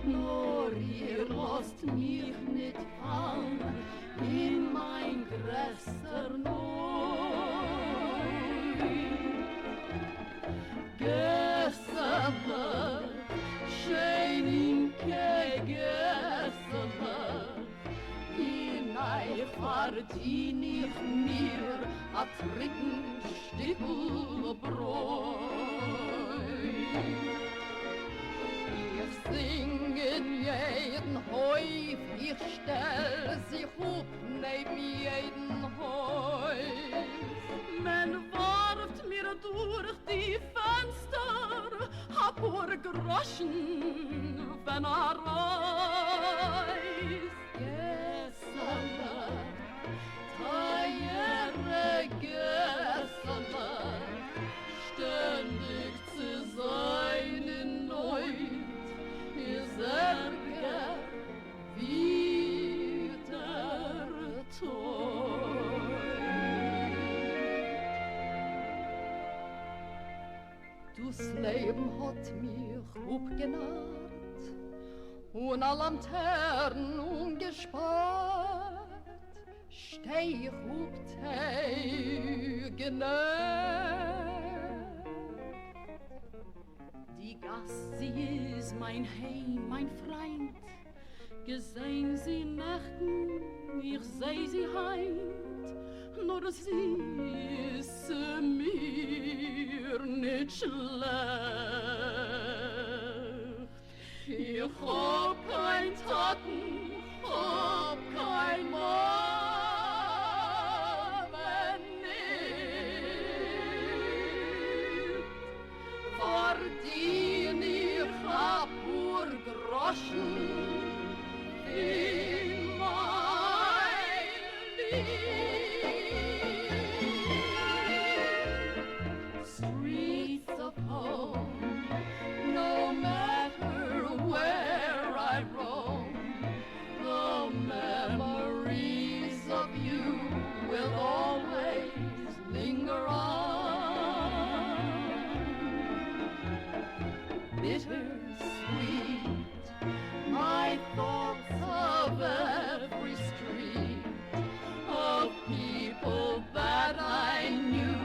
Nur ihr lasst mich nicht an in mein größter Not. Gessele, schöninke Gessele, hinein verdien ich mir a dritten Stückel Brot. Ich sing in jeden Häuf, ich stell sich up neben jeden Häus. Man warft mir durch die Fenster a paar Groschen, wenn reist. Gessele, teure Gessele, ständig zu sein in Neut, ist wieder Tod. Das Leben hat mich abgenarrt und alle Lanternen ungespart. Steh ich auf Tegener. Die Gasse, sie ist mein Heim, mein Freund. Gesehen sie Nächten, ich seh sie heint. Nur sie ist mir nicht schlecht. Ich hab kein Taten, hab kein Namen nicht. Verdien ich a pur Groschen in mein Lied. Streets of home, no matter where I roam, the memories of you will always linger on. Bittersweet, my thoughts of every street, of people that I knew,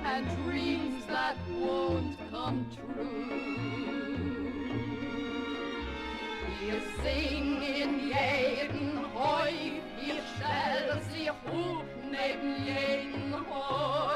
and dreams that won't come true. Wir singen jeden Häuf, ich stell sie hoch neben jeden Häuf.